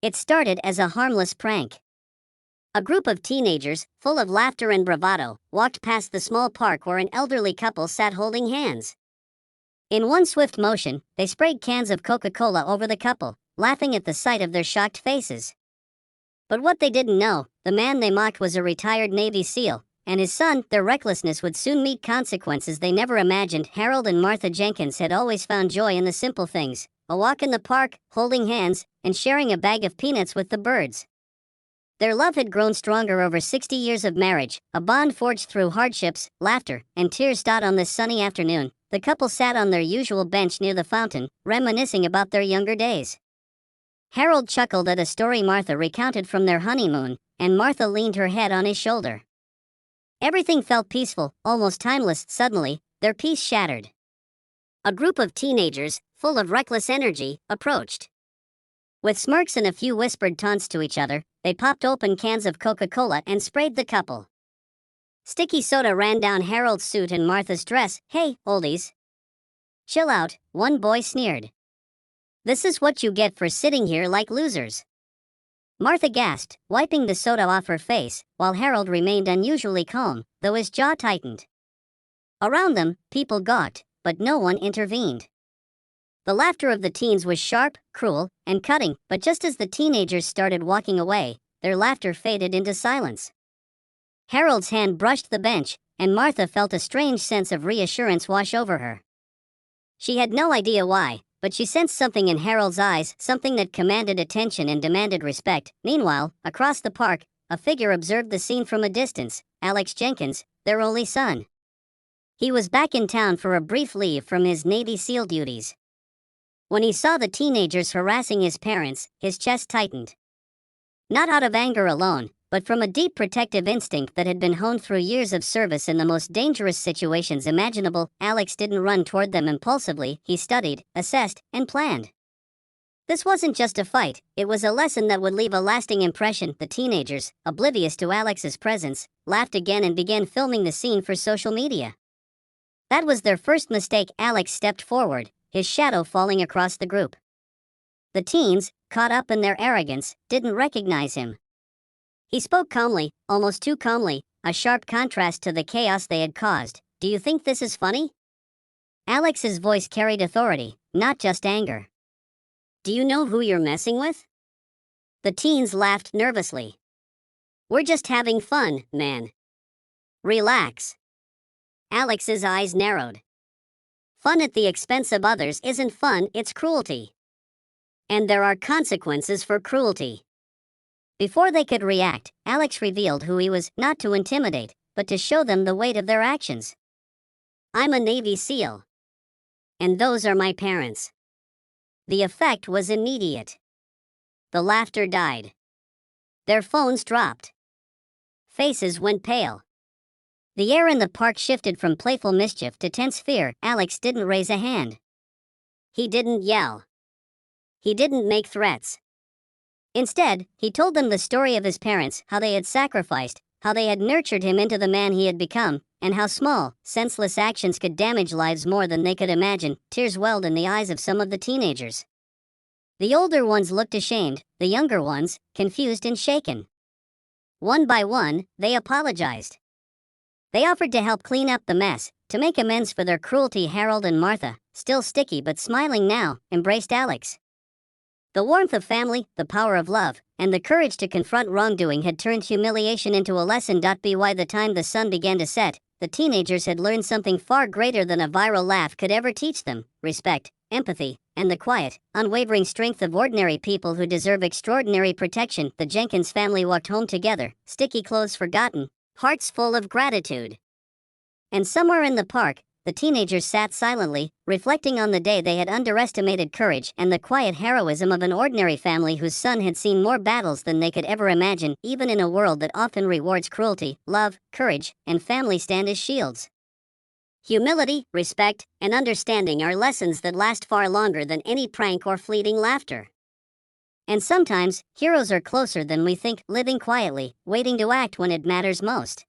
It started as a harmless prank. A group of teenagers, full of laughter and bravado, walked past the small park where an elderly couple sat holding hands. In one swift motion, they sprayed cans of Coca-Cola over the couple, laughing at the sight of their shocked faces. But what they didn't know, the man they mocked was a retired Navy SEAL, and his son. Their recklessness would soon meet consequences they never imagined. Harold and Martha Jenkins had always found joy in the simple things: a walk in the park, holding hands, and sharing a bag of peanuts with the birds. Their love had grown stronger over 60 years of marriage, a bond forged through hardships, laughter, and tears. On this sunny afternoon, the couple sat on their usual bench near the fountain, reminiscing about their younger days. Harold chuckled at a story Martha recounted from their honeymoon, and Martha leaned her head on his shoulder. Everything felt peaceful, almost timeless. Suddenly, their peace shattered. A group of teenagers, full of reckless energy, approached. With smirks and a few whispered taunts to each other, they popped open cans of Coca-Cola and sprayed the couple. Sticky soda ran down Harold's suit and Martha's dress. "Hey, oldies. Chill out," one boy sneered. "This is what you get for sitting here like losers." Martha gasped, wiping the soda off her face, while Harold remained unusually calm, though his jaw tightened. Around them, people gawked, but no one intervened. The laughter of the teens was sharp, cruel, and cutting, but just as the teenagers started walking away, their laughter faded into silence. Harold's hand brushed the bench, and Martha felt a strange sense of reassurance wash over her. She had no idea why, but she sensed something in Harold's eyes, something that commanded attention and demanded respect. Meanwhile, across the park, a figure observed the scene from a distance: Alex Jenkins, their only son. He was back in town for a brief leave from his Navy SEAL duties. When he saw the teenagers harassing his parents, his chest tightened. Not out of anger alone, but from a deep protective instinct that had been honed through years of service in the most dangerous situations imaginable. Alex didn't run toward them impulsively. He studied, assessed, and planned. This wasn't just a fight, it was a lesson that would leave a lasting impression. The teenagers, oblivious to Alex's presence, laughed again and began filming the scene for social media. That was their first mistake. Alex stepped forward, his shadow falling across the group. The teens, caught up in their arrogance, didn't recognize him. He spoke calmly, almost too calmly, a sharp contrast to the chaos they had caused. "Do you think this is funny?" Alex's voice carried authority, not just anger. "Do you know who you're messing with?" The teens laughed nervously. "We're just having fun, man. Relax." Alex's eyes narrowed. "Fun at the expense of others isn't fun, it's cruelty. And there are consequences for cruelty." Before they could react, Alex revealed who he was, not to intimidate, but to show them the weight of their actions. "I'm a Navy SEAL. And those are my parents." The effect was immediate. The laughter died. Their phones dropped. Faces went pale. The air in the park shifted from playful mischief to tense fear. Alex didn't raise a hand. He didn't yell. He didn't make threats. Instead, he told them the story of his parents, how they had sacrificed, how they had nurtured him into the man he had become, and how small, senseless actions could damage lives more than they could imagine. Tears welled in the eyes of some of the teenagers. The older ones looked ashamed, the younger ones, confused and shaken. One by one, they apologized. They offered to help clean up the mess, to make amends for their cruelty. Harold and Martha, still sticky but smiling now, embraced Alex. The warmth of family, the power of love, and the courage to confront wrongdoing had turned humiliation into a lesson. By the time the sun began to set, the teenagers had learned something far greater than a viral laugh could ever teach them: respect, empathy, and the quiet, unwavering strength of ordinary people who deserve extraordinary protection. The Jenkins family walked home together, sticky clothes forgotten, hearts full of gratitude. And somewhere in the park, the teenagers sat silently, reflecting on the day they had underestimated courage and the quiet heroism of an ordinary family whose son had seen more battles than they could ever imagine. Even in a world that often rewards cruelty, love, courage, and family stand as shields. Humility, respect, and understanding are lessons that last far longer than any prank or fleeting laughter. And sometimes, heroes are closer than we think, living quietly, waiting to act when it matters most.